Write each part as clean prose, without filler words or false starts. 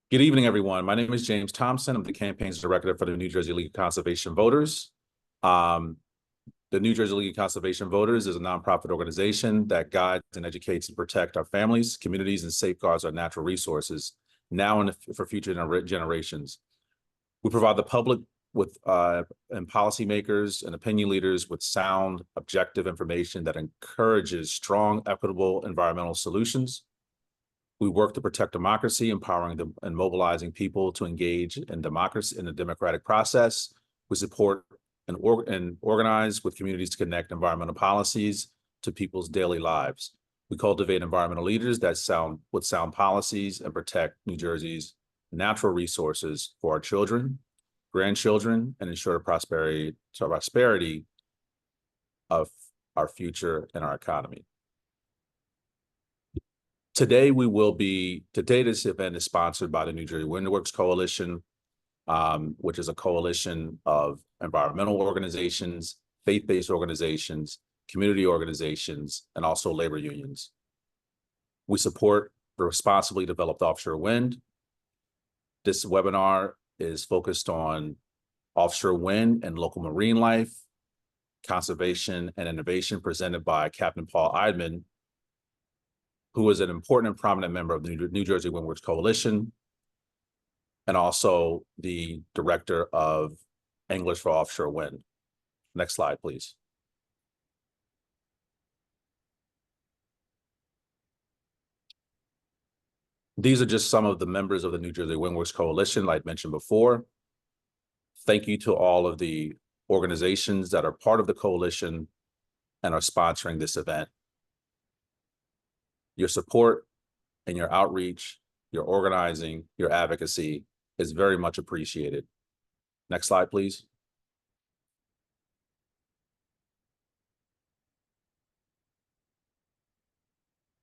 Good evening, everyone. My name is James Thompson. I'm the campaigns director for the New Jersey League of Conservation Voters. Um, the New Jersey League of Conservation Voters is a nonprofit organization that guides and educates and protects our families, communities, and safeguards our natural resources now and for future generations. We provide the public with and policymakers and opinion leaders with sound, objective information that encourages strong, equitable environmental solutions. We work to protect democracy, empowering them and mobilizing people to engage in democracy in the democratic process. We support and organize with communities to connect environmental policies to people's daily lives. We cultivate environmental leaders that sound policies and protect New Jersey's natural resources for our children, grandchildren, and ensure the prosperity of our future and our economy. Today this event is sponsored by the New Jersey Windworks Coalition, which is a coalition of environmental organizations, faith-based organizations, community organizations, and also labor unions. We support the responsibly developed offshore wind. This webinar is focused on offshore wind and local marine life, conservation and innovation, presented by Captain Paul Eidman, who is an important and prominent member of the New Jersey Windworks Coalition, and also the director of English for Offshore Wind. Next slide, please. These are just some of the members of the New Jersey Windworks Coalition, like I mentioned before. Thank you to all of the organizations that are part of the coalition and are sponsoring this event. Your support and your outreach, your organizing, your advocacy is very much appreciated. Next slide, please.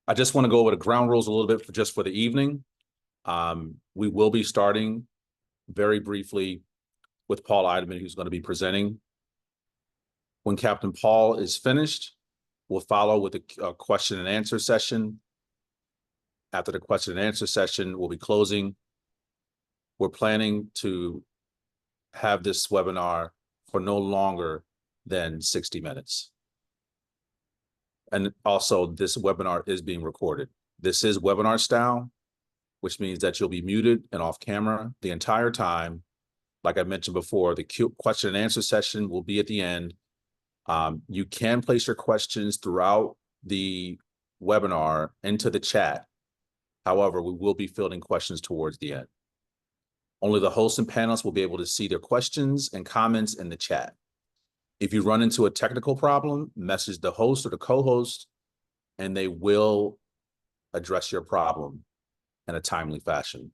I just want to go over the ground rules a little bit just for the evening. We will be starting very briefly with Paul Eidman, who's going to be presenting. When Captain Paul is finished, we'll follow with a question and answer session. After the question and answer session, we'll be closing. We're planning to have this webinar for no longer than 60 minutes. And also, this webinar is being recorded. This is webinar style, which means that you'll be muted and off camera the entire time. Like I mentioned before, the question and answer session will be at the end. You can place your questions throughout the webinar into the chat. However, we will be fielding questions towards the end. Only the hosts and panelists will be able to see their questions and comments in the chat. If you run into a technical problem, message the host or the co-host, and they will address your problem in a timely fashion.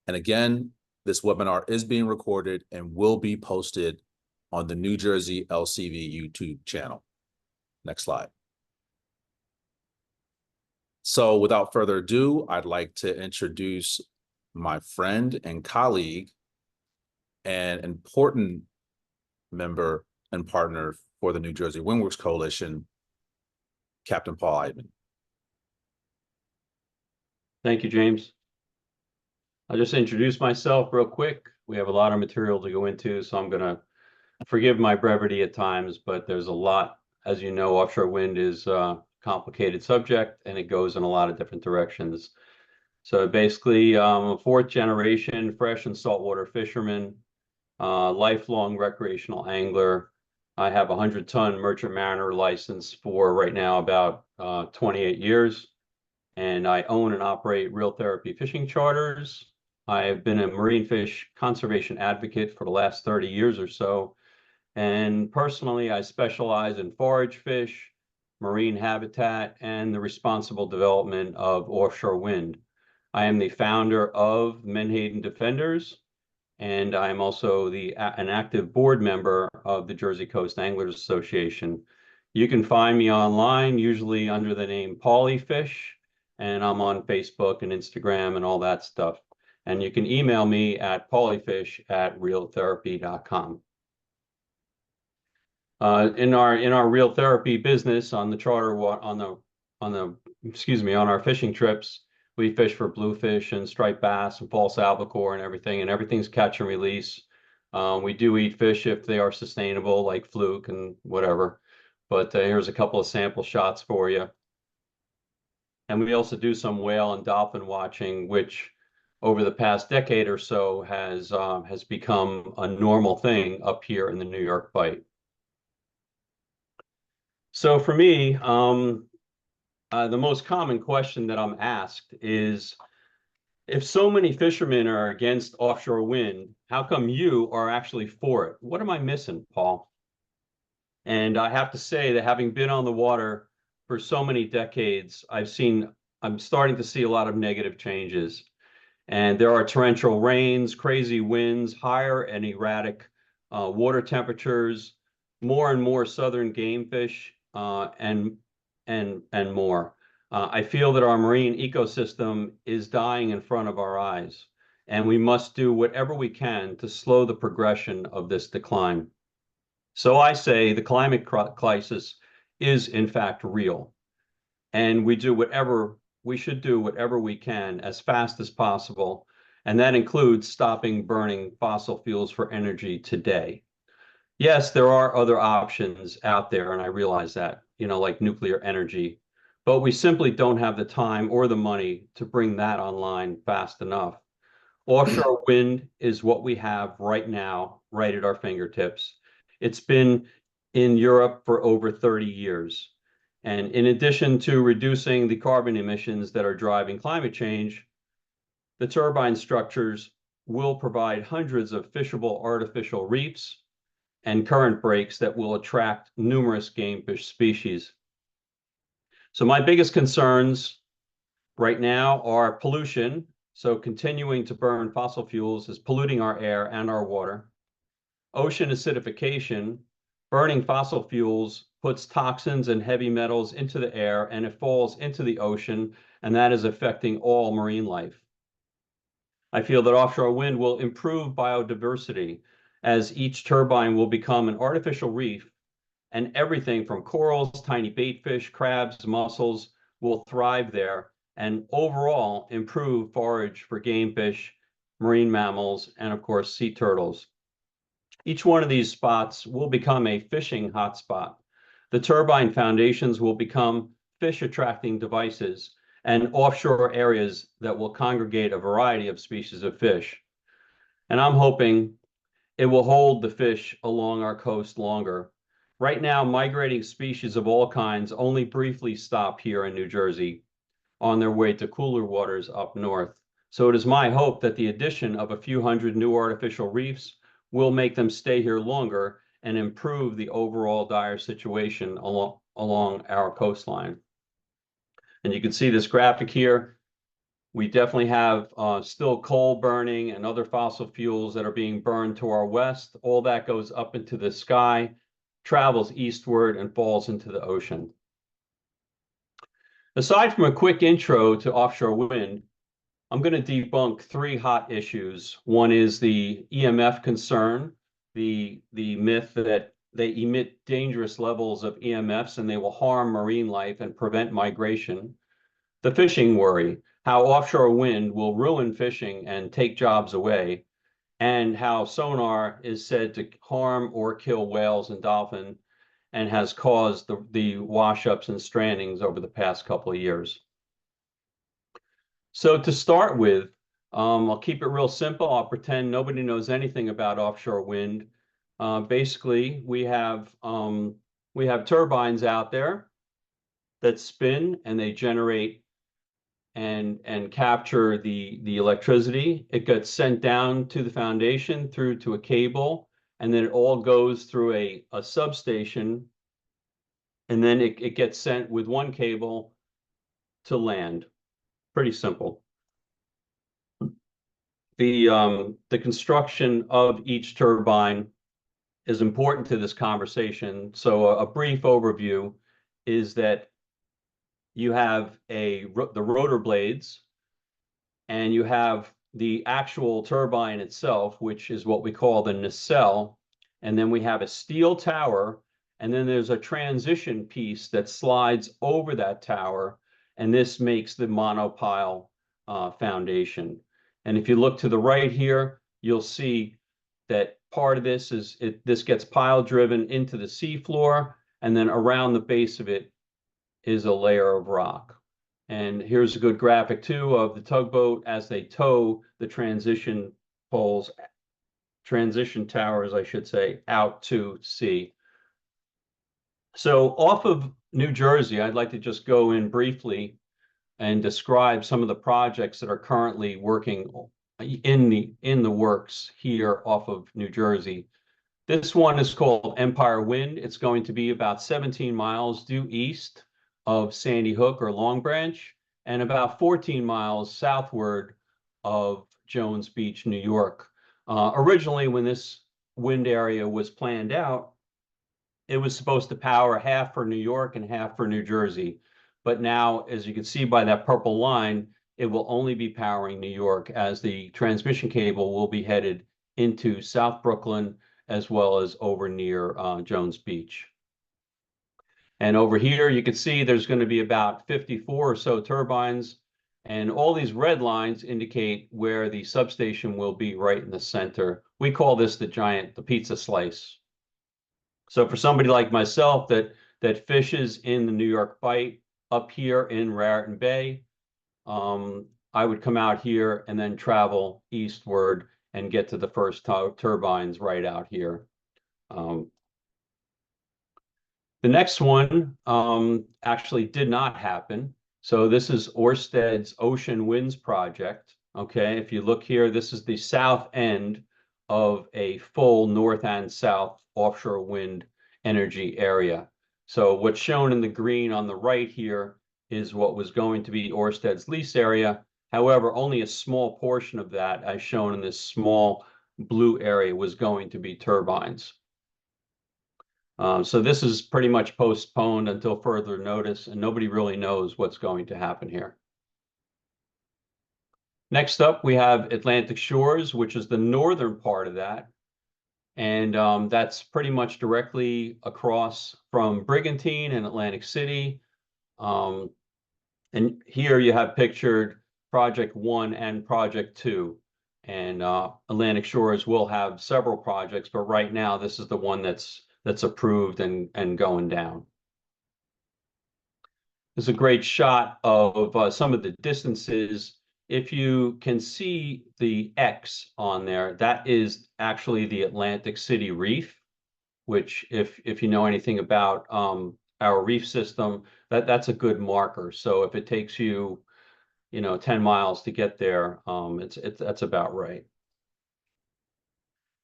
And again, this webinar is being recorded and will be posted on the New Jersey LCV YouTube channel. Next slide. So without further ado, I'd like to introduce my friend and colleague and important member and partner for the New Jersey Windworks Coalition, Captain Paul Eidman. Thank you, James. I'll just introduce myself real quick. We have a lot of material to go into, so I'm going to forgive my brevity at times, but there's a lot. As you know, offshore wind is a complicated subject, and it goes in a lot of different directions. So basically, I'm a fourth generation fresh and saltwater fisherman, lifelong recreational angler. I have a 100-ton merchant mariner license for right now about 28 years. And I own and operate Real Therapy fishing charters. I have been a marine fish conservation advocate for the last 30 years or so. And personally, I specialize in forage fish, marine habitat, and the responsible development of offshore wind. I am the founder of Menhaden Defenders, and I'm also an active board member of the Jersey Coast Anglers Association. You can find me online, usually under the name Paulie Fish, and I'm on Facebook and Instagram and all that stuff. And you can email me at pauliefish@realtherapy.com. In our Real Therapy business on the charter on our fishing trips, We fish for bluefish and striped bass and false albacore and everything's catch and release. We do eat fish if they are sustainable, like fluke and whatever. But here's a couple of sample shots for you. And we also do some whale and dolphin watching, which over the past decade or so has become a normal thing up here in the New York Bight. So for me, the most common question that I'm asked is, if so many fishermen are against offshore wind, how come you are actually for it? What am I missing, Paul? And I have to say that having been on the water for so many decades, I'm starting to see a lot of negative changes. And there are torrential rains, crazy winds, higher and erratic water temperatures, more and more southern game fish, and more. I feel that our marine ecosystem is dying in front of our eyes, and we must do whatever we can to slow the progression of this decline. So I say the climate crisis is in fact real, and we should do whatever we can as fast as possible, and that includes stopping burning fossil fuels for energy today. Yes, there are other options out there, and I realize that, like nuclear energy, but we simply don't have the time or the money to bring that online fast enough. Offshore wind is what we have right now, right at our fingertips. It's been in Europe for over 30 years. And in addition to reducing the carbon emissions that are driving climate change, the turbine structures will provide hundreds of fishable artificial reefs and current breaks that will attract numerous game fish species. So my biggest concerns right now are pollution. So continuing to burn fossil fuels is polluting our air and our water. Ocean acidification, burning fossil fuels puts toxins and heavy metals into the air, and it falls into the ocean, and that is affecting all marine life. I feel that offshore wind will improve biodiversity as each turbine will become an artificial reef, and everything from corals, tiny bait fish, crabs, mussels will thrive there, and overall improve forage for game fish, marine mammals, and of course, sea turtles. Each one of these spots will become a fishing hotspot. The turbine foundations will become fish attracting devices and offshore areas that will congregate a variety of species of fish. And I'm hoping it will hold the fish along our coast longer. Right now, migrating species of all kinds only briefly stop here in New Jersey on their way to cooler waters up north. So it is my hope that the addition of a few hundred new artificial reefs will make them stay here longer and improve the overall dire situation along our coastline. And you can see this graphic here. We definitely have still coal burning and other fossil fuels that are being burned to our west. All that goes up into the sky, travels eastward, and falls into the ocean. Aside from a quick intro to offshore wind, I'm going to debunk three hot issues. One is the EMF concern, the myth that they emit dangerous levels of EMFs and they will harm marine life and prevent migration. The fishing worry, how offshore wind will ruin fishing and take jobs away, and how sonar is said to harm or kill whales and dolphins and has caused the wash-ups and strandings over the past couple of years. So to start with, I'll keep it real simple. I'll pretend nobody knows anything about offshore wind. Basically, we have turbines out there that spin and they generate and capture the electricity. It gets sent down to the foundation through to a cable, and then it all goes through a substation, and then it gets sent with one cable to land. Pretty simple. The construction of each turbine is important to this conversation. So a brief overview is that you have the rotor blades, and you have the actual turbine itself, which is what we call the nacelle. And then we have a steel tower, and then there's a transition piece that slides over that tower, and this makes the monopile foundation. And if you look to the right here, you'll see that part of this is this gets pile driven into the seafloor, and then around the base of it is a layer of rock. And here's a good graphic too of the tugboat as they tow the transition towers, I should say, out to sea. So off of New Jersey, I'd like to just go in briefly and describe some of the projects that are currently working in the works here off of New Jersey. This one is called Empire Wind. It's going to be about 17 miles due east of Sandy Hook or Long Branch, and about 14 miles southward of Jones Beach, New York. Originally, when this wind area was planned out, it was supposed to power half for New York and half for New Jersey. But now, as you can see by that purple line, it will only be powering New York, as the transmission cable will be headed into South Brooklyn as well as over near Jones Beach. And over here, you can see there's going to be about 54 or so turbines. And all these red lines indicate where the substation will be right in the center. We call this the pizza slice. So for somebody like myself that fishes in the New York Bight up here in Raritan Bay, I would come out here and then travel eastward and get to the first turbines right out here. The next one actually did not happen. So this is Ørsted's Ocean Winds project. Okay, if you look here, this is the south end of a full north and south offshore wind energy area. So what's shown in the green on the right here is what was going to be Ørsted's lease area. However, only a small portion of that, as shown in this small blue area, was going to be turbines. So this is pretty much postponed until further notice, and nobody really knows what's going to happen here. Next up, we have Atlantic Shores, which is the northern part of that. And that's pretty much directly across from Brigantine and Atlantic City. And here you have pictured Project 1 and Project 2. And Atlantic Shores will have several projects, but right now this is the one that's approved and going down. This is a great shot of some of the distances. If you can see the X on there, that is actually the Atlantic City Reef, which if you know anything about our reef system, that's a good marker. So if it takes you, 10 miles to get there, that's about right.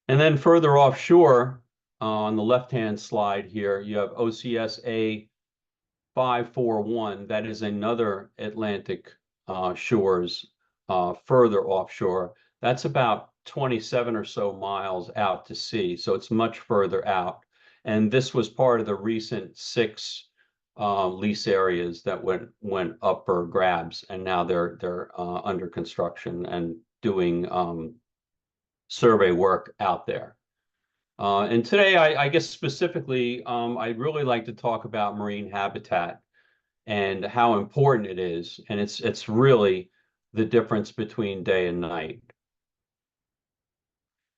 And then further offshore, on the left-hand slide here, you have OCSA 541. That is another Atlantic shores further offshore. That's about 27 or so miles out to sea, so it's much further out. And this was part of the recent 6 lease areas that went up for grabs, and now they're under construction and doing survey work out there. And today, I guess specifically, I'd really like to talk about marine habitat and how important it is. And it's really the difference between day and night.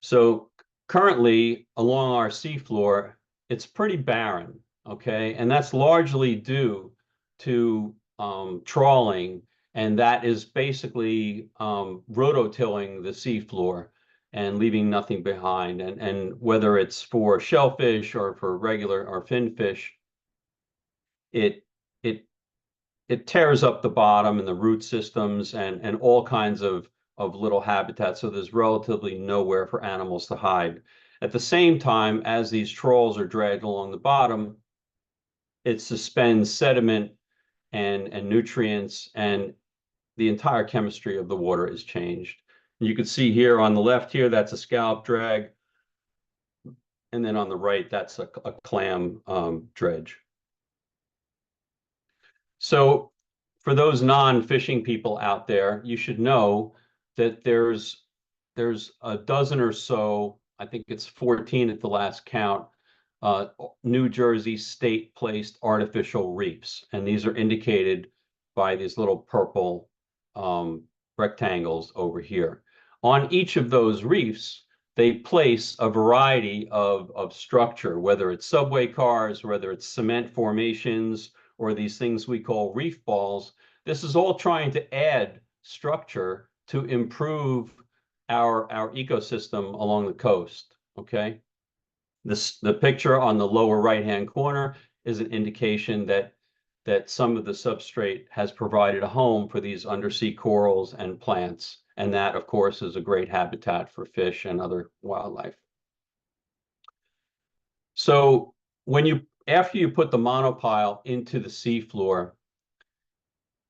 So currently, along our seafloor, it's pretty barren, okay? And that's largely due to trawling, and that is basically rototilling the seafloor and leaving nothing behind. And whether it's for shellfish or for regular or finfish, it tears up the bottom and the root systems and all kinds of little habitats. So there's relatively nowhere for animals to hide. At the same time, as these trawls are dragged along the bottom, it suspends sediment and nutrients, and the entire chemistry of the water is changed. You can see here on the left here, that's a scallop drag. And then on the right, that's a clam dredge. So for those non-fishing people out there, you should know that there's a dozen or so, I think it's 14 at the last count, New Jersey state-placed artificial reefs. And these are indicated by these little purple rectangles over here. On each of those reefs, they place a variety of structure, whether it's subway cars, whether it's cement formations, or these things we call reef balls. This is all trying to add structure to improve our ecosystem along the coast, okay? The picture on the lower right-hand corner is an indication that some of the substrate has provided a home for these undersea corals and plants. And that, of course, is a great habitat for fish and other wildlife. So after you put the monopile into the seafloor,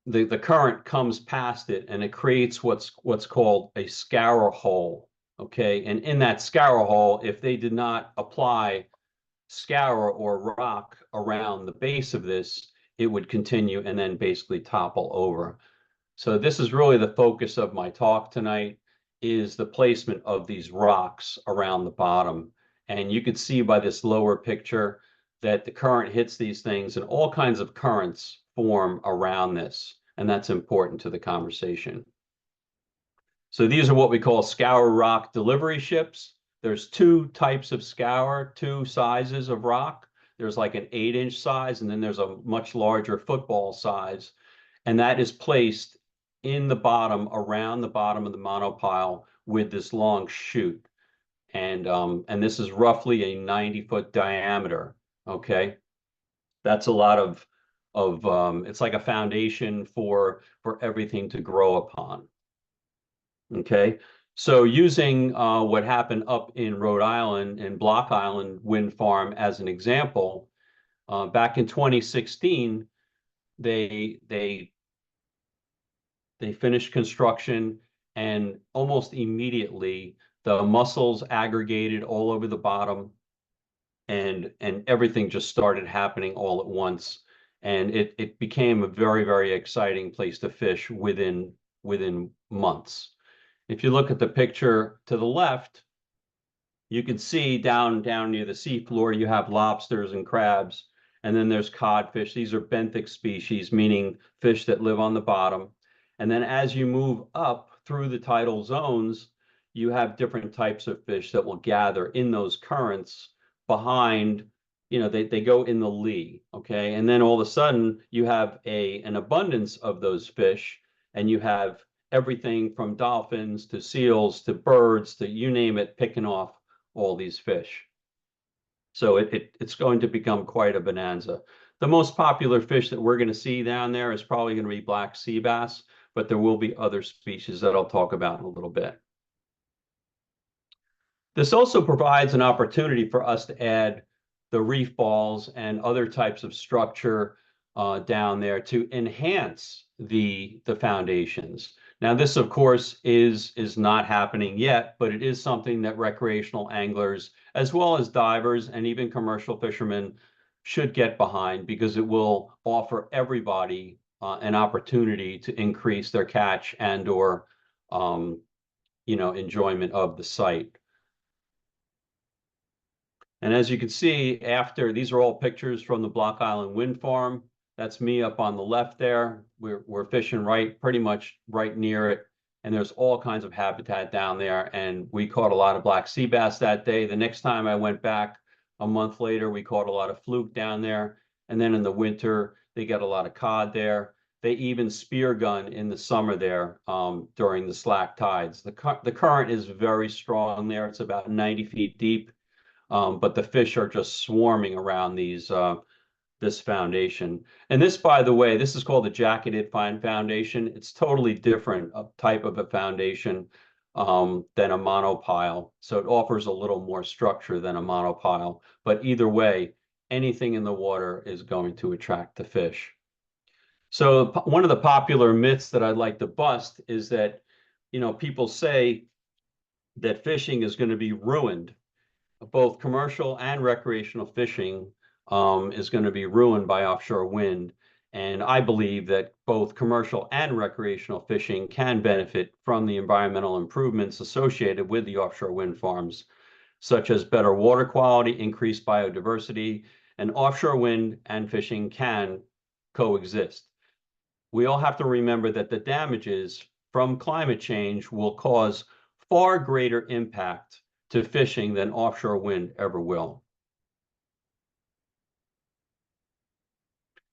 the current comes past it and it creates what's called a scour hole. Okay, and in that scour hole, if they did not apply scour or rock around the base of this, it would continue and then basically topple over. So this is really the focus of my talk tonight, is the placement of these rocks around the bottom. And you could see by this lower picture that the current hits these things and all kinds of currents form around this. And that's important to the conversation. So these are what we call scour rock delivery ships. There's two types of scour, two sizes of rock. There's like an 8-inch size, and then there's a much larger football size. And that is placed in the bottom, around the bottom of the monopile with this long chute. And this is roughly a 90-foot diameter, okay? That's a lot of it's like a foundation for everything to grow upon. Okay, so using what happened up in Rhode Island and Block Island Wind Farm as an example, back in 2016, they finished construction, and almost immediately the mussels aggregated all over the bottom, and everything just started happening all at once, and it became a very, very exciting place to fish within months. If you look at the picture to the left, you can see down near the seafloor, you have lobsters and crabs, and then there's codfish. These are benthic species, meaning fish that live on the bottom. And then as you move up through the tidal zones, you have different types of fish that will gather in those currents behind, they go in the lee, okay? And then all of a sudden, you have an abundance of those fish, and you have everything from dolphins to seals to birds to you name it, picking off all these fish. So it's going to become quite a bonanza. The most popular fish that we're going to see down there is probably going to be black sea bass, but there will be other species that I'll talk about in a little bit. This also provides an opportunity for us to add the reef balls and other types of structure down there to enhance the foundations. Now, this, of course, is not happening yet, but it is something that recreational anglers, as well as divers and even commercial fishermen, should get behind, because it will offer everybody an opportunity to increase their catch and or enjoyment of the site. And as you can see, these are all pictures from the Block Island Wind Farm. That's me up on the left there. We're fishing pretty much right near it. And there's all kinds of habitat down there. And we caught a lot of black sea bass that day. The next time I went back a month later, we caught a lot of fluke down there. And then in the winter, they get a lot of cod there. They even spear gun in the summer there during the slack tides. The current is very strong there. It's about 90 feet deep. But the fish are just swarming around this foundation. And this, by the way, this is called the jacketed fine foundation. It's totally different type of a foundation than a monopile. So it offers a little more structure than a monopile. But either way, anything in the water is going to attract the fish. So one of the popular myths that I'd like to bust is that, people say that fishing is going to be ruined. Both commercial and recreational fishing is going to be ruined by offshore wind. And I believe that both commercial and recreational fishing can benefit from the environmental improvements associated with the offshore wind farms, such as better water quality, increased biodiversity, and offshore wind and fishing can coexist. We all have to remember that the damages from climate change will cause far greater impact to fishing than offshore wind ever will.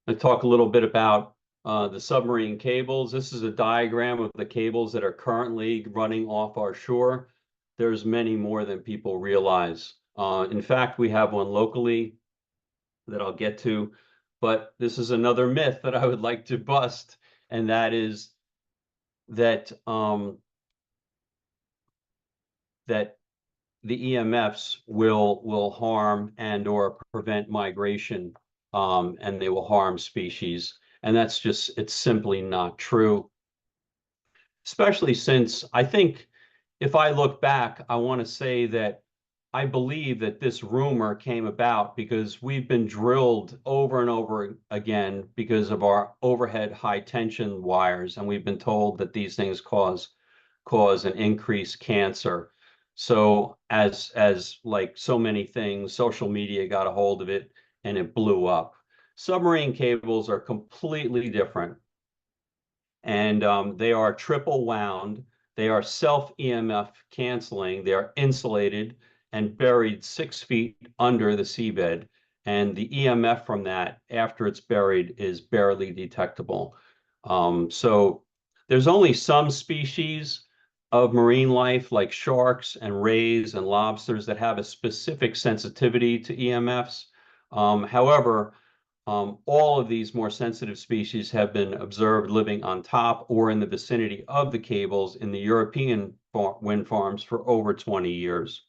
I'll talk a little bit about the submarine cables. This is a diagram of the cables that are currently running off our shore. There's many more than people realize. In fact, we have one locally that I'll get to, but this is another myth that I would like to bust, and that is that that the EMFs will harm and or prevent migration, and they will harm species. And that's just, it's simply not true. Especially since I think if I look back, I want to say that I believe that this rumor came about because we've been drilled over and over again because of our overhead high tension wires, and we've been told that these things cause an increased cancer. So as like so many things, social media got a hold of it and it blew up. Submarine cables are completely different, and they are triple wound. They are self EMF canceling. They are insulated and buried 6 feet under the seabed. And the EMF from that, after it's buried, is barely detectable. So there's only some species of marine life, like sharks and rays and lobsters, that have a specific sensitivity to EMFs. However, all of these more sensitive species have been observed living on top or in the vicinity of the cables in the European wind farms for over 20 years.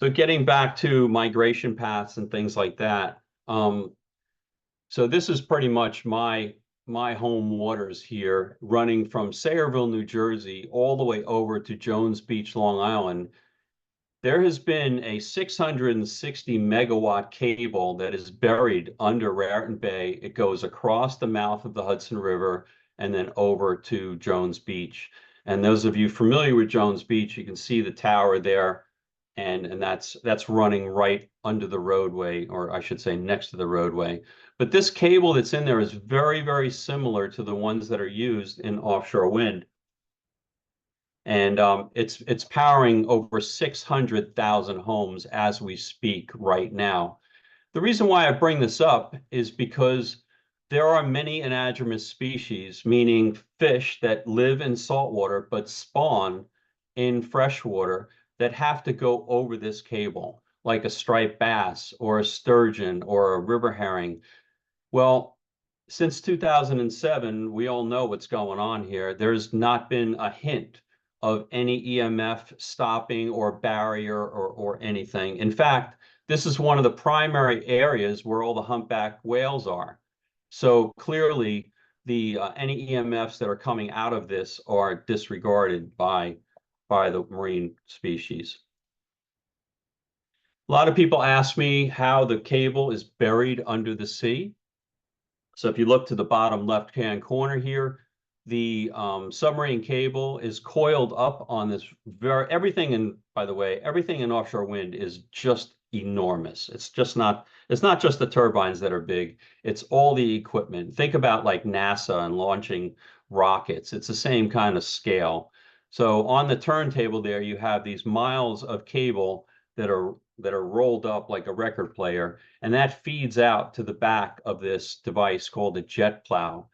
So getting back to migration paths and things like that. So this is pretty much my home waters here, running from Sayreville, New Jersey, all the way over to Jones Beach, Long Island. There has been a 660 megawatt cable that is buried under Raritan Bay. It goes across the mouth of the Hudson River and then over to Jones Beach. And those of you familiar with Jones Beach, you can see the tower there, and that's running right under the roadway, or I should say next to the roadway. But this cable that's in there is very, very similar to the ones that are used in offshore wind. And it's powering over 600,000 homes as we speak right now. The reason why I bring this up is because there are many anadromous species, meaning fish that live in saltwater but spawn in freshwater, that have to go over this cable, like a striped bass or a sturgeon or a river herring. Well, since 2007, we all know what's going on here. There's not been a hint of any EMF stopping or barrier or anything. In fact, this is one of the primary areas where all the humpback whales are. So clearly, the any EMFs that are coming out of this are disregarded by the marine species. A lot of people ask me how the cable is buried under the sea. So if you look to the bottom left-hand corner here, the submarine cable is coiled up on this everything in, by the way, everything in offshore wind is just enormous. It's not just the turbines that are big, it's all the equipment. Think about like NASA and launching rockets. It's the same kind of scale. So on the turntable there, you have these miles of cable that are rolled up like a record player, and that feeds out to the back of this device called a jet plow.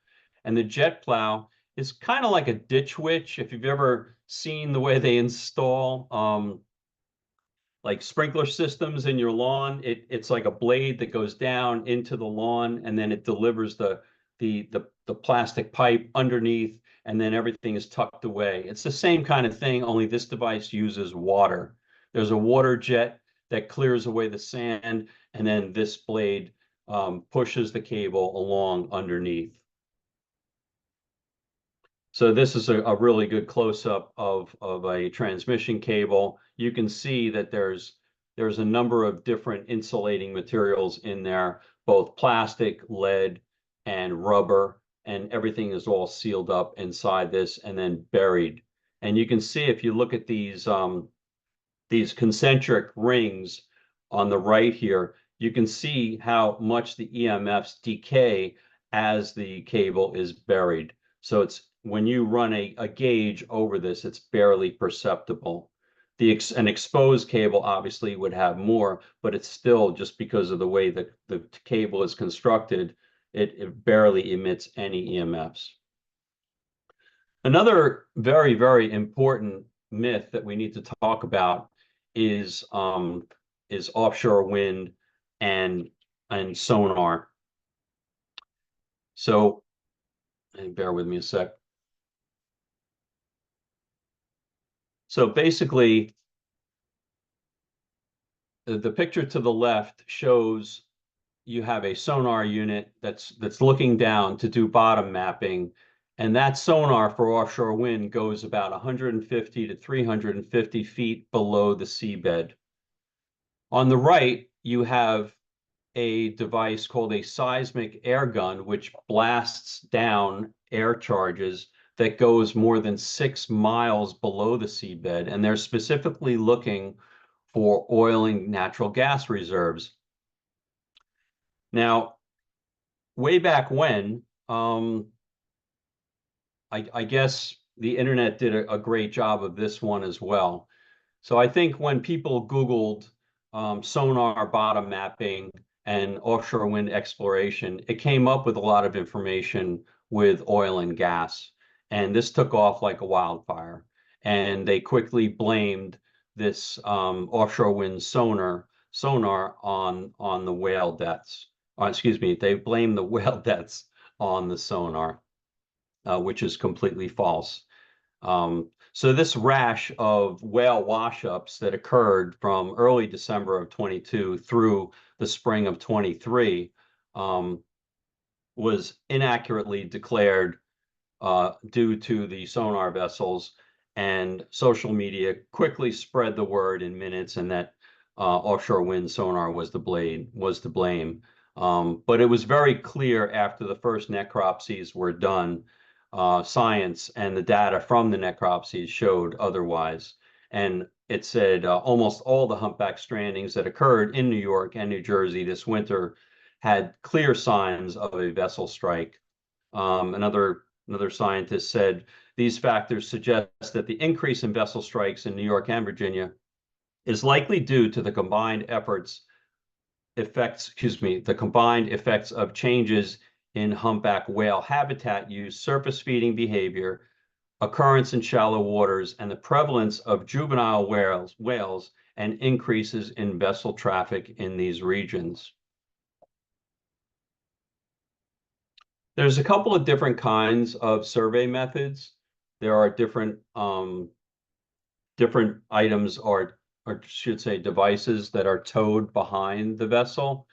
And the jet plow is kind of like a ditch witch. If you've ever seen the way they install like sprinkler systems in your lawn, it's like a blade that goes down into the lawn, and then it delivers the plastic pipe underneath, and then everything is tucked away. It's the same kind of thing, only this device uses water. There's a water jet that clears away the sand, and then this blade pushes the cable along underneath. So this is a really good close-up of a transmission cable. You can see that there's a number of different insulating materials in there, both plastic, lead, and rubber, and everything is all sealed up inside this and then buried. And you can see if you look at these concentric rings on the right here, you can see how much the EMFs decay as the cable is buried. So it's when you run a gauge over this, it's barely perceptible. An exposed cable obviously would have more, but it's still, just because of the way that the cable is constructed, it barely emits any EMFs. Another very, very important myth that we need to talk about is offshore wind and sonar. So, and bear with me a sec. So basically, the picture to the left shows you have a sonar unit that's looking down to do bottom mapping, and that sonar for offshore wind goes about 150 to 350 feet below the seabed. On the right, you have a device called a seismic air gun, which blasts down air charges that goes more than 6 miles below the seabed, and they're specifically looking for oil and natural gas reserves. Now, way back when, I guess the internet did a great job of this one as well. So I think when people Googled sonar bottom mapping and offshore wind exploration, it came up with a lot of information with oil and gas. And this took off like a wildfire. And they quickly blamed this offshore wind sonar on the whale deaths. Excuse me, they blamed the whale deaths on the sonar, which is completely false. So this rash of whale washups that occurred from early December of 22 through the spring of 23 was inaccurately declared due to the sonar vessels, and social media quickly spread the word in minutes, and that offshore wind sonar was to blame. But it was very clear after the first necropsies were done, science and the data from the necropsies showed otherwise. And it said almost all the humpback strandings that occurred in New York and New Jersey this winter had clear signs of a vessel strike. Another scientist said these factors suggest that the increase in vessel strikes in New York and Virginia is likely due to the combined effects of changes in humpback whale habitat use, surface feeding behavior, occurrence in shallow waters, and the prevalence of juvenile whales and increases in vessel traffic in these regions. There's a couple of different kinds of survey methods. There are different items, or should say devices, that are towed behind the vessel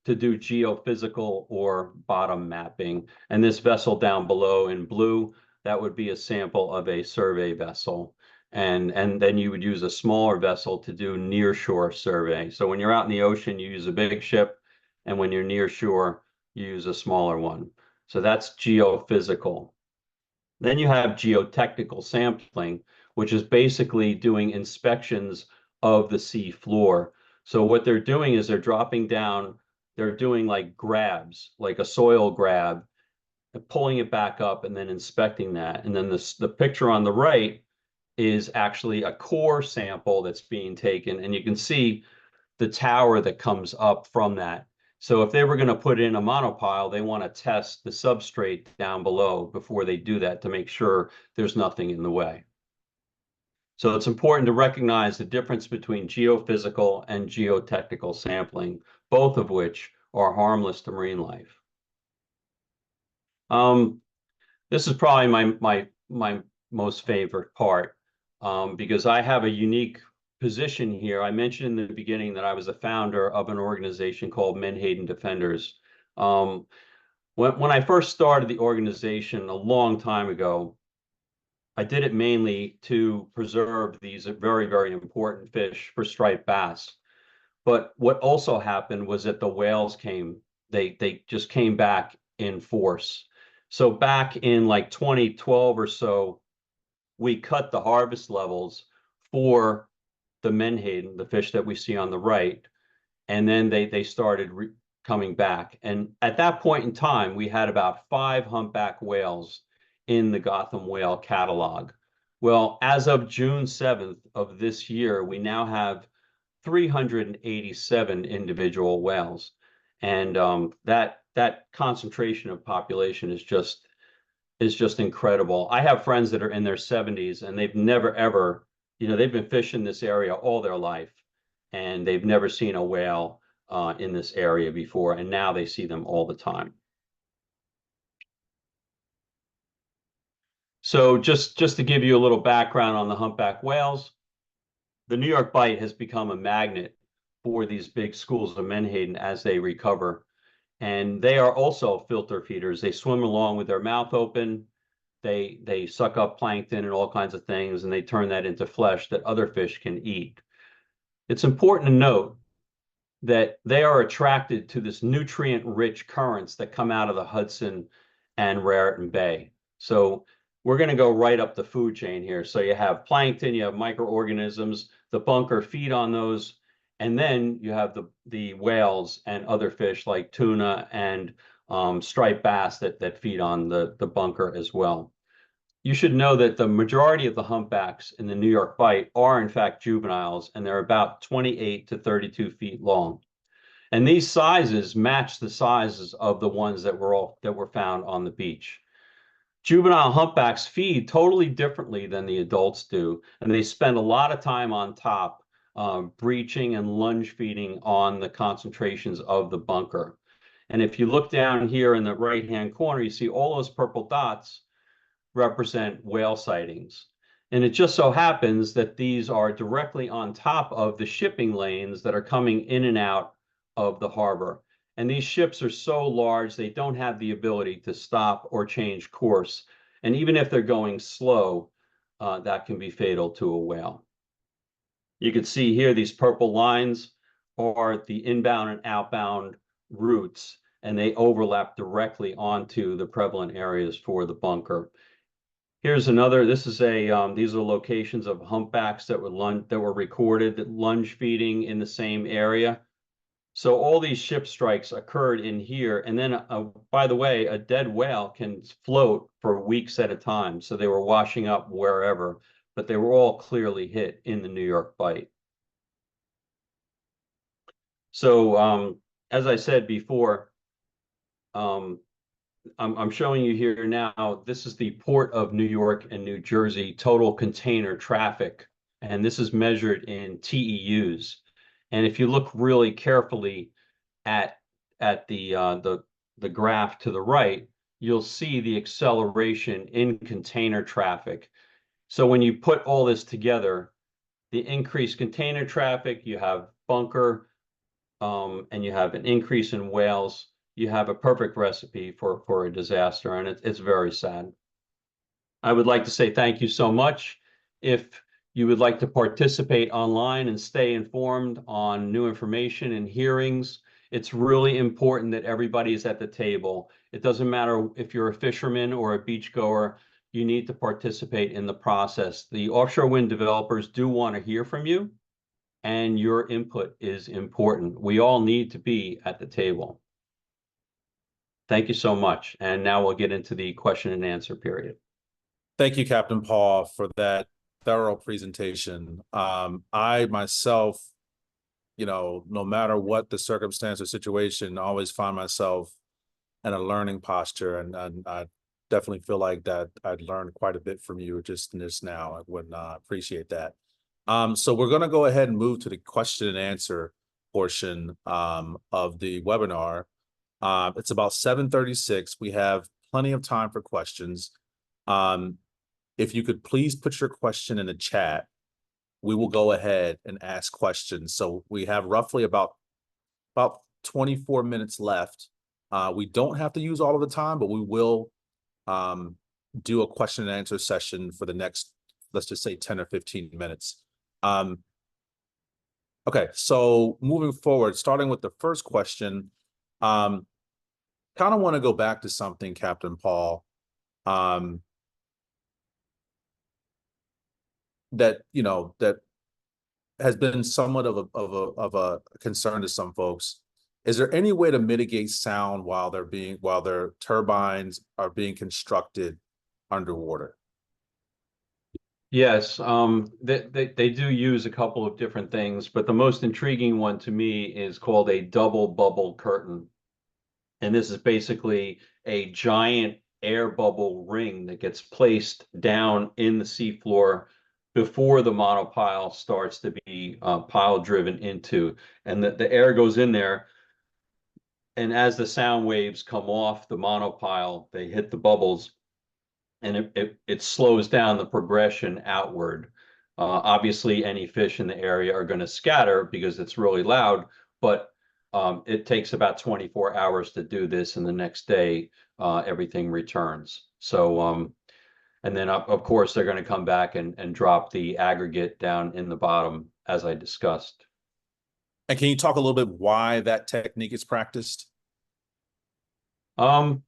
to do geophysical or bottom mapping. And this vessel down below in blue, that would be a sample of a survey vessel. And then you would use a smaller vessel to do nearshore survey. So when you're out in the ocean, you use a big ship, and when you're near shore, you use a smaller one. So that's geophysical. Then you have geotechnical sampling, which is basically doing inspections of the sea floor. So what they're doing is they're dropping down, they're doing like grabs, like a soil grab, and pulling it back up and then inspecting that. And then the picture on the right is actually a core sample that's being taken, and you can see the tower that comes up from that. So if they were going to put in a monopile, they want to test the substrate down below before they do that to make sure there's nothing in the way. So it's important to recognize the difference between geophysical and geotechnical sampling, both of which are harmless to marine life. This is probably my most favorite part, because I have a unique position here. I mentioned in the beginning that I was a founder of an organization called Menhaden Defenders. When I first started the organization a long time ago, I did it mainly to preserve these very, very important fish for striped bass. But what also happened was that the whales came, they just came back in force. So back in like 2012 or so, we cut the harvest levels for the menhaden, the fish that we see on the right, and then they started coming back. And at that point in time, we had about 5 humpback whales in the Gotham whale catalog. Well, as of June 7th of this year, we now have 387 individual whales. And that concentration of population is just incredible. I have friends that are in their 70s and they've never ever, they've been fishing this area all their life and they've never seen a whale in this area before, and now they see them all the time. So just to give you a little background on the humpback whales, the New York Bight has become a magnet for these big schools of menhaden as they recover. And they are also filter feeders. They swim along with their mouth open. They suck up plankton and all kinds of things, and they turn that into flesh that other fish can eat. It's important to note that they are attracted to this nutrient-rich currents that come out of the Hudson and Raritan Bay. So we're going to go right up the food chain here. So you have plankton, you have microorganisms, the bunker feed on those, and then you have the whales and other fish like tuna and striped bass that feed on the bunker as well. You should know that the majority of the humpbacks in the New York Bight are in fact juveniles, and they're about 28 to 32 feet long. And these sizes match the sizes of the ones that were found on the beach. Juvenile humpbacks feed totally differently than the adults do, and they spend a lot of time on top, breaching and lunge feeding on the concentrations of the bunker. And if you look down here in the right-hand corner, you see all those purple dots represent whale sightings. And it just so happens that these are directly on top of the shipping lanes that are coming in and out of the harbor. And these ships are so large, they don't have the ability to stop or change course. And even if they're going slow, that can be fatal to a whale. You can see here, these purple lines are the inbound and outbound routes, and they overlap directly onto the prevalent areas for the bunker. Here's another, this is these are locations of humpbacks that were recorded that lunge feeding in the same area. So all these ship strikes occurred in here. And then, by the way, a dead whale can float for weeks at a time. So they were washing up wherever, but they were all clearly hit in the New York Bight. So as I said before, I'm showing you here now, this is the Port of New York and New Jersey total container traffic, and this is measured in TEUs. And if you look really carefully at the graph to the right, you'll see the acceleration in container traffic. So when you put all this together, the increased container traffic, you have bunker, and you have an increase in whales, you have a perfect recipe for a disaster, and it's very sad. I would like to say thank you so much. If you would like to participate online and stay informed on new information and hearings, it's really important that everybody is at the table. It doesn't matter if you're a fisherman or a beachgoer, you need to participate in the process. The offshore wind developers do want to hear from you, and your input is important. We all need to be at the table. Thank you so much. And now we'll get into the question and answer period. Thank you, Captain Paul, for that thorough presentation. I myself, no matter what the circumstance or situation, always find myself in a learning posture. And I definitely feel like that I'd learned quite a bit from you just in this now. I would appreciate that. So we're going to go ahead and move to the question and answer portion of the webinar. It's about 7:36. We have plenty of time for questions. If you could please put your question in the chat, we will go ahead and ask questions. So we have roughly about 24 minutes left. We don't have to use all of the time, but we will do a question and answer session for the next, let's just say 10 or 15 minutes. Okay, so moving forward, starting with the first question, kind of want to go back to something, Captain Paul, that has been somewhat of a concern to some folks. Is there any way to mitigate sound while their turbines are being constructed underwater? Yes, they do use a couple of different things, but the most intriguing one to me is called a double bubble curtain. And this is basically a giant air bubble ring that gets placed down in the seafloor before the monopile starts to be pile driven into. And the air goes in there. And as the sound waves come off the monopile, they hit the bubbles and it slows down the progression outward. Obviously, any fish in the area are going to scatter because it's really loud, but it takes about 24 hours to do this, and the next day everything returns. So, and then of course they're going to come back and drop the aggregate down in the bottom, as I discussed. And can you talk a little bit why that technique is practiced? Um,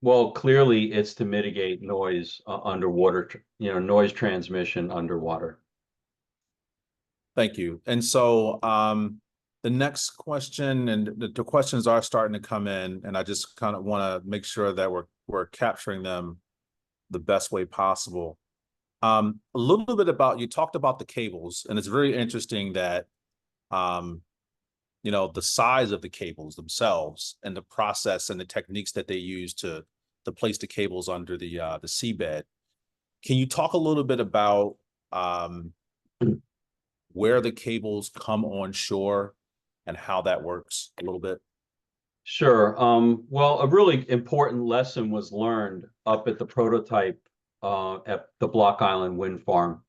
well, clearly it's to mitigate noise underwater, noise transmission underwater. Thank you. And so the next question, and the questions are starting to come in, and I just kind of want to make sure that we're capturing them the best way possible. A little bit about, you talked about the cables, and it's very interesting that the size of the cables themselves and the process and the techniques that they use to place the cables under the seabed. Can you talk a little bit about where the cables come on shore and how that works a little bit? Sure. Well, a really important lesson was learned up at the prototype at the Block Island Wind Farm,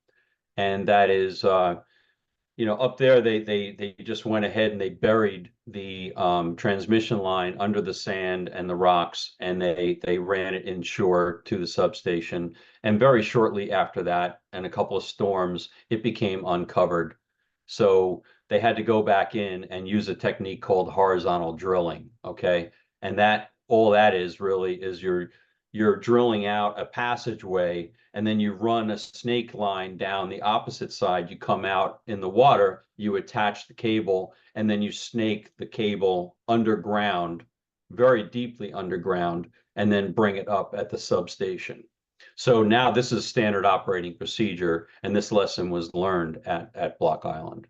and that is up there they just went ahead and they buried the transmission line under the sand and the rocks, and they ran it inshore to the substation. And very shortly after that, and a couple of storms, it became uncovered. So they had to go back in and use a technique called horizontal drilling. Okay, and that all that is really is you're drilling out a passageway, and then you run a snake line down the opposite side. You come out in the water, you attach the cable, and then you snake the cable underground, very deeply underground, and then bring it up at the substation. So now this is standard operating procedure, and this lesson was learned at Block Island.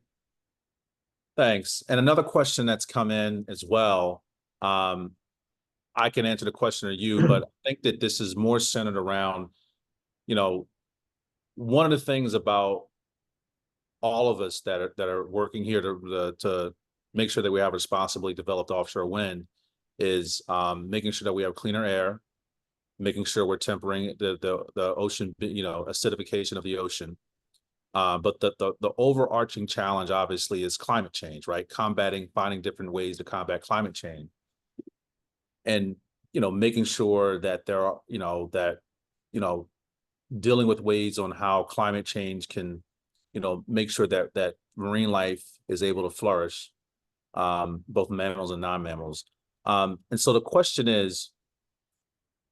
Thanks. And another question that's come in as well. I can answer the question or you, but I think that this is more centered around, one of the things about all of us that are working here to make sure that we have responsibly developed offshore wind is making sure that we have cleaner air, making sure we're tempering the ocean, acidification of the ocean. But the overarching challenge obviously is climate change, right? Finding different ways to combat climate change. And making sure that there are, dealing with ways on how climate change can, make sure that marine life is able to flourish, both mammals and non-mammals. And so the question is,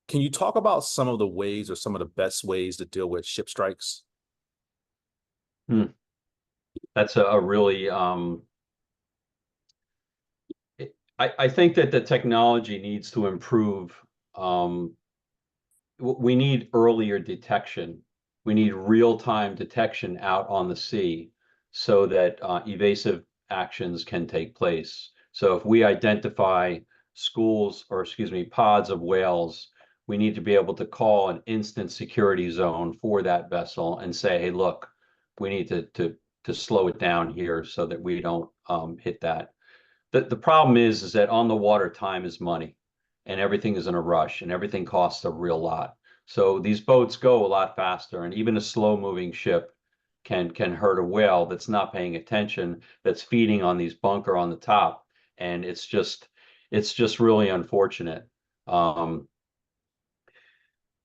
can you talk about some of the ways or some of the best ways to deal with ship strikes? That's a really I think that the technology needs to improve. We need earlier detection. We need real-time detection out on the sea so that evasive actions can take place. So if we identify schools, or excuse me, pods of whales, we need to be able to call an instant security zone for that vessel and say, hey, look, we need to slow it down here so that we don't hit that. The problem is that on the water, time is money, and everything is in a rush, and everything costs a real lot. So these boats go a lot faster, and even a slow moving ship can hurt a whale that's not paying attention, that's feeding on these bunker on the top, and it's just really unfortunate. And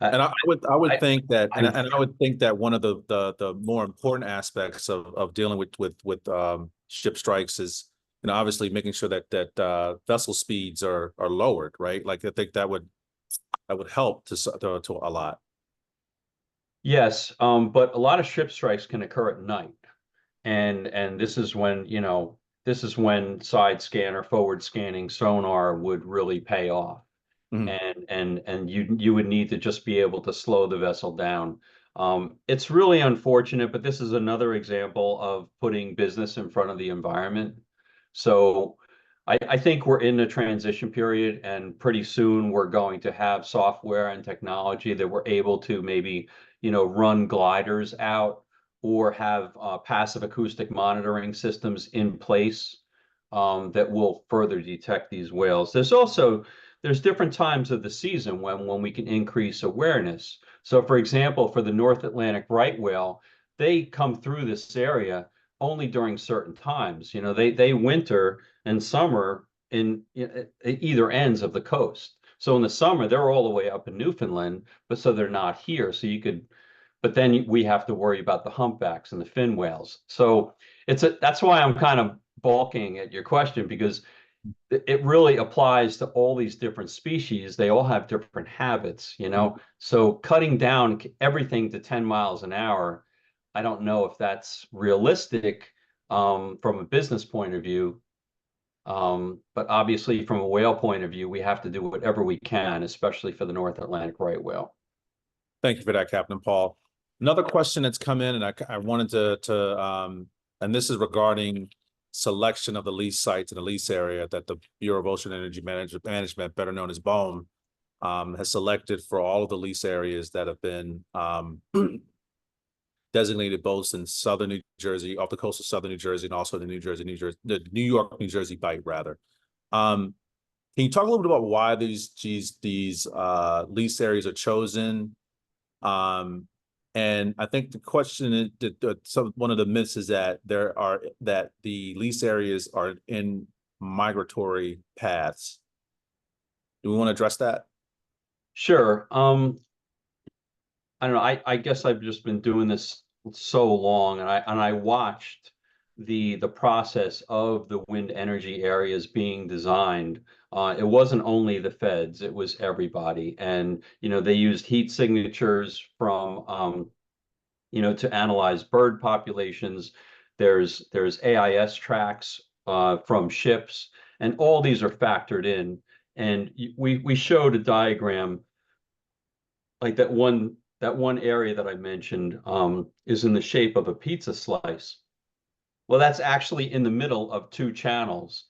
I would think that, and I I would think that one of the more important aspects of dealing with ship strikes is, obviously making sure that vessel speeds are lowered, right? Like I think that would help to a lot. Yes, but a lot of ship strikes can occur at night. and this is when, this is when side scan or forward scanning sonar would really pay off. Mhm. And you would need to just be able to slow the vessel down. It's really unfortunate, but this is another example of putting business in front of the environment. So I think we're in a transition period, and pretty soon we're going to have software and technology that we're able to maybe, run gliders out or have passive acoustic monitoring systems in place that will further detect these whales. There's different times of the season when we can increase awareness. So, for example, for the North Atlantic right whale, they come through this area only during certain times. They winter and summer in either ends of the coast. So in the summer, they're all the way up in Newfoundland, but so they're not here. But then we have to worry about the humpbacks and the fin whales. So that's why I'm kind of balking at your question, because it really applies to all these different species. They all have different habits. So cutting down everything to 10 miles an hour, I don't know if that's realistic from a business point of view. But obviously, from a whale point of view, we have to do whatever we can, especially for the North Atlantic right whale. Thank you for that, Captain Paul. Another question that's come in, and I wanted and this is regarding selection of the lease sites in the lease area that the Bureau of Ocean Energy Management, better known as BOEM, has selected for all of the lease areas that have been designated both in southern New Jersey, off the coast of southern New Jersey, and also the the New York, New Jersey bight, rather. Can you talk a little bit about why these lease areas are chosen? And I think the question is one of the myths is that the lease areas are in migratory paths. Do we want to address that? Sure. I don't know. I guess I've just been doing this so long, and I watched the process of the wind energy areas being designed. It wasn't only the feds; it was everybody. And they used heat signatures from to analyze bird populations. There's AIS tracks from ships, and all these are factored in. And we showed a diagram like that one area that I mentioned is in the shape of a pizza slice. Well, that's actually in the middle of two channels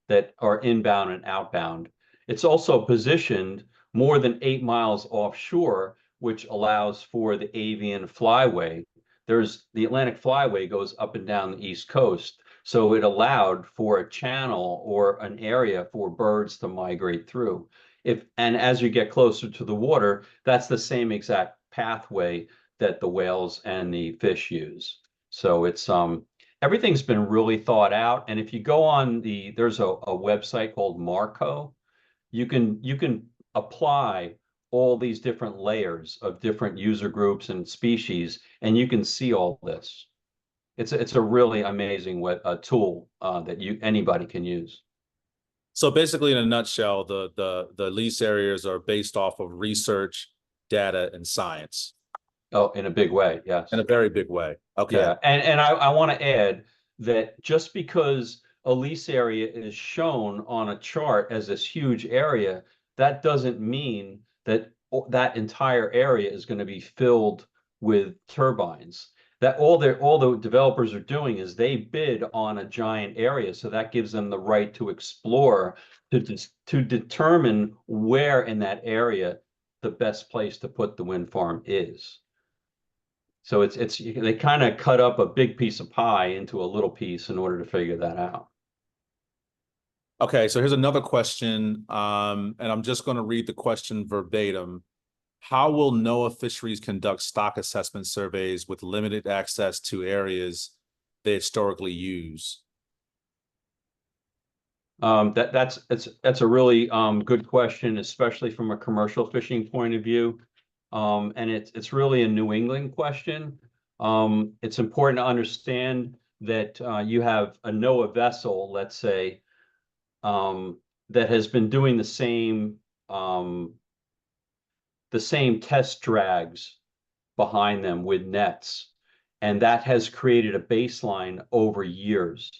that are inbound and outbound. It's also positioned more than 8 miles offshore, which allows for the avian flyway. There's the Atlantic flyway goes up and down the East Coast. So it allowed for a channel or an area for birds to migrate through. And as you get closer to the water, that's the same exact pathway that the whales and the fish use. So it's everything's been really thought out. And if you go on there's a website called Marco. You can apply all these different layers of different user groups and species, and you can see all this. It's a really amazing tool that anybody can use. So basically, in a nutshell, the lease areas are based off of research, data, and science Oh, in a big way, in yes. a very big way. Okay. Yeah, and I want to add that just because a lease area is shown on a chart as this huge area, that doesn't mean that that entire area is going to be filled with turbines. That all the developers are doing is they bid on a giant area, so that gives them the right to explore to determine where in that area the best place to put the wind farm is. So it's they kind of cut up a big piece of pie into a little piece in order to figure that out. Okay, so here's another question, and I'm just going to read the question verbatim. How will NOAA Fisheries conduct stock assessment surveys with limited access to areas they historically use? That's a really good question, especially from a commercial fishing point of view. And it's really a New England question. It's important to understand that you have a NOAA vessel, let's say, that has been doing the same test drags behind them with nets. And that has created a baseline over years.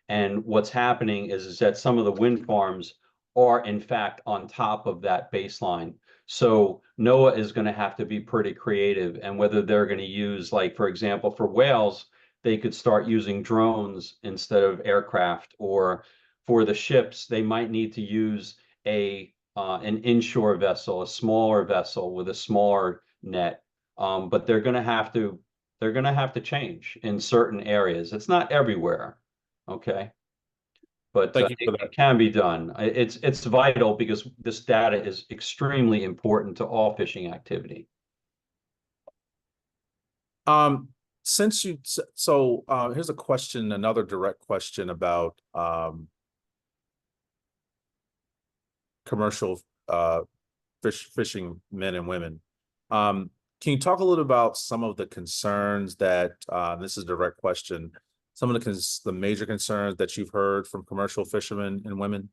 And what's happening is that some of the wind farms are in fact on top of that baseline. So NOAA is going to have to be pretty creative, and whether they're going to use, like, for example, for whales, they could start using drones instead of aircraft, or for the ships, they might need to use an inshore vessel, a smaller vessel with a smaller net. But they're going to have to change in certain areas. It's not everywhere, okay? But Thank you for it that. can be done. It's vital because this data is extremely important to all fishing activity. Um, since you, so here's a question, another direct question about commercial fishing men and women. Can you talk a little about some of the concerns that this is a direct question, some of the major concerns that you've heard from commercial fishermen and women?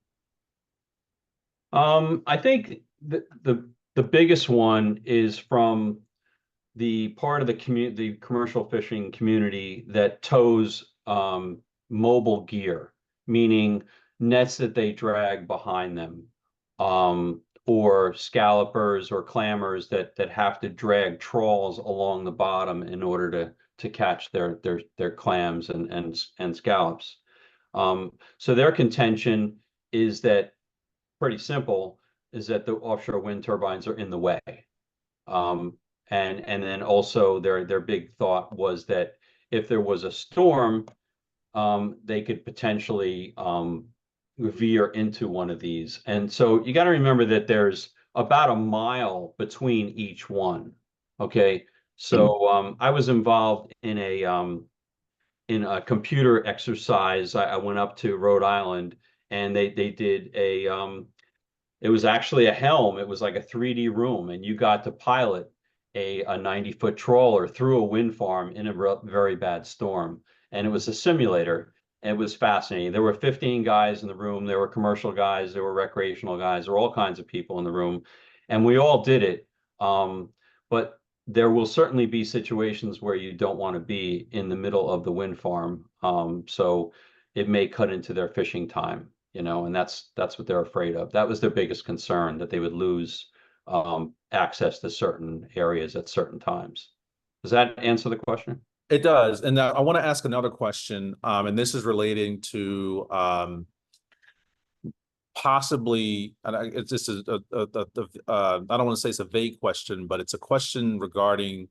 I think the biggest one is from the part of the community, the commercial fishing community that tows mobile gear, meaning nets that they drag behind them, or scallopers or clammers that have to drag trawls along the bottom in order to catch their clams and scallops. So their contention is that, pretty simple, is that the offshore wind turbines are in the way. Um, and then also their big thought was that if there was a storm, they could potentially veer into one of these. And so you got to remember that there's about a mile between each one. Okay. So I was involved in a computer exercise. I went up to Rhode Island, and they did it was actually a helm. It was like a 3D room, and you got to pilot a 90-foot trawler through a wind farm in a very bad storm. And it was a simulator. And it was fascinating. There were 15 guys in the room. There were commercial guys. There were recreational guys. There were all kinds of people in the room. And we all did it. But there will certainly be situations where you don't want to be in the middle of the wind farm. So it may cut into their fishing time, and that's what they're afraid of. That was their biggest concern, that they would lose access to certain areas at certain times. Does that answer the question? It does. And I want to ask another question, and this is relating to possibly, and it's just I don't want to say it's a vague question, but it's a question regarding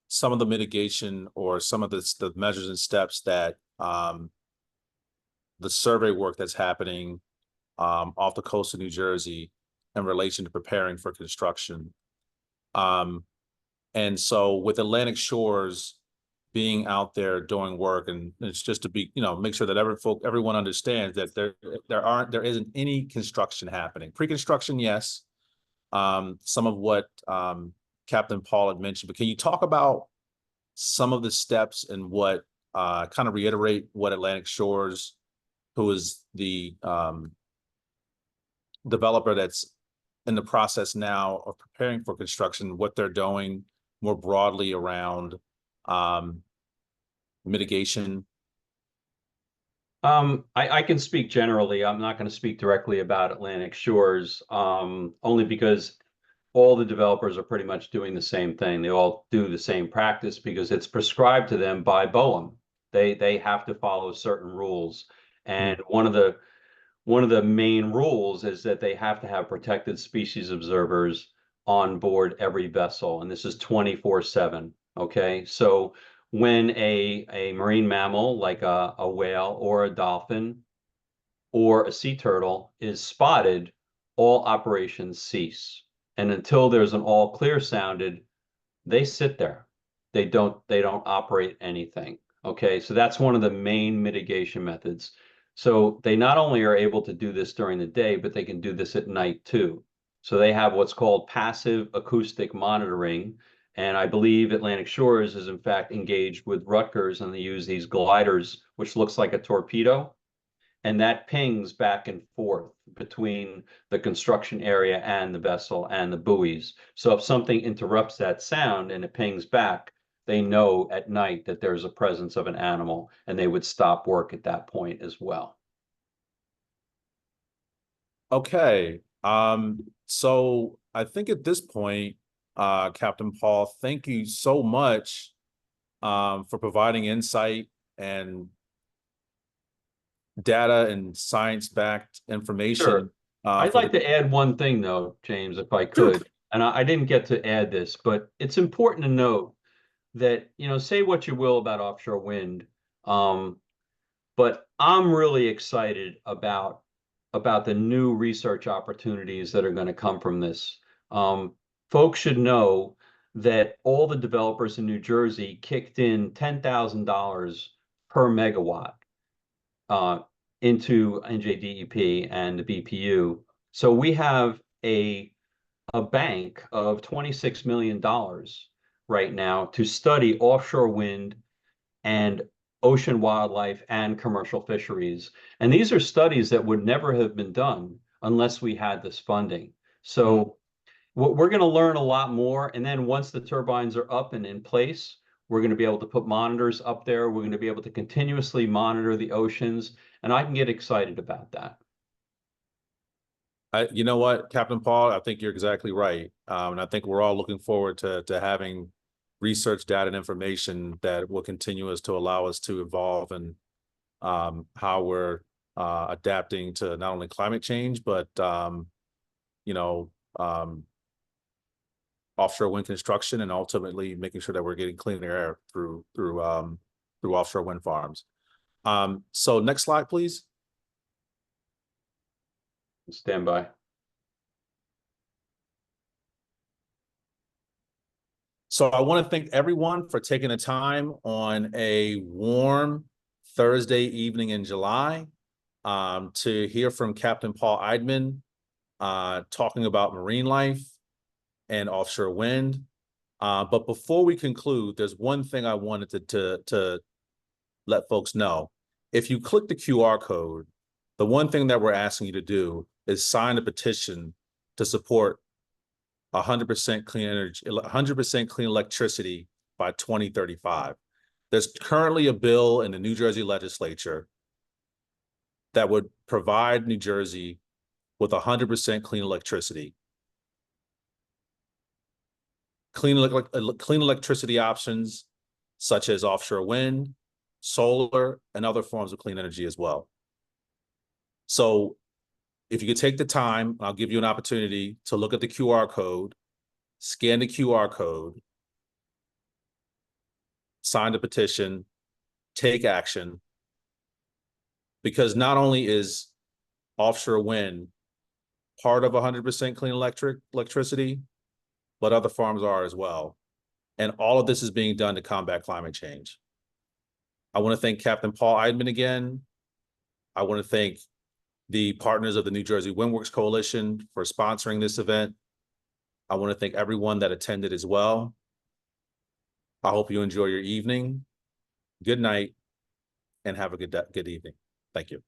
some of the mitigation or some of the measures and steps that the survey work that's happening off the coast of New Jersey in relation to preparing for construction. And so with Atlantic Shores being out there doing work, and it's just to be, make sure that everyone understands that there isn't any construction happening. Pre-construction, yes. Some of what Captain Paul had mentioned, but can you talk about some of the steps and what kind of reiterate what Atlantic Shores, who is the developer that's in the process now of preparing for construction, what they're doing more broadly around mitigation? I can speak generally. I'm not going to speak directly about Atlantic Shores, only because all the developers are pretty much doing the same thing. They all do the same practice because it's prescribed to them by BOEM. They have to follow certain rules. And one of the main rules is that they have to have protected species observers on board every vessel, and this is 24/7. Okay, so when a marine mammal like a whale or a dolphin or a sea turtle is spotted, all operations cease. And until there's an all clear sounded, they sit there. They don't operate anything. Okay, so that's one of the main mitigation methods. So they not only are able to do this during the day, but they can do this at night too. So they have what's called passive acoustic monitoring. And I believe Atlantic Shores is in fact engaged with Rutgers, and they use these gliders, which looks like a torpedo, and that pings back and forth between the construction area and the vessel and the buoys. So if something interrupts that sound and it pings back, they know at night that there's a presence of an animal, and they would stop work at that point as well. Okay. So I think at this point, Captain Paul, thank you so much for providing insight and data and science-backed information. Sure. I'd For like the to add one thing, though, James, if I Sure. could. And I didn't get to add this, but it's important to note that, say what you will about offshore wind, but I'm really excited about the new research opportunities that are going to come from this. Folks should know that all the developers in New Jersey kicked in $10,000 per megawatt uh, into NJDEP and the BPU. So we have a bank of $26 million right now to study offshore wind and ocean wildlife and commercial fisheries. And these are studies that would never have been done unless we had this funding. So we're going to learn a lot more. And then once the turbines are up and in place, we're going to be able to put monitors up there. We're going to be able to continuously monitor the oceans. And I can get excited about that. You know what, Captain Paul, I think you're exactly right. And I think we're all looking forward to having research data and information that will continue us to allow us to evolve and how we're adapting to not only climate change, but you know, offshore wind construction, and ultimately making sure that we're getting cleaner air through offshore wind farms. So next slide, please. Stand by. So I want to thank everyone for taking the time on a warm Thursday evening in July to hear from Captain Paul Eidman talking about marine life and offshore wind. But before we conclude, there's one thing I wanted to let folks know. If you click the QR code, the one thing that we're asking you to do is sign a petition to support 100% clean energy, 100% clean electricity by 2035. There's currently a bill in the New Jersey legislature that would provide New Jersey with 100% clean electricity. Clean electricity options such as offshore wind, solar, and other forms of clean energy as well. So if you could take the time, I'll give you an opportunity to look at the QR code, scan the QR code, sign the petition, take action, because not only is offshore wind part of 100% clean electricity, but other farms are as well. And all of this is being done to combat climate change. I want to thank Captain Paul Eidman again. I want to thank the partners of the New Jersey Windworks Coalition for sponsoring this event. I want to thank everyone that attended as well. I hope you enjoy your evening. Good night, and have a good evening. Thank you.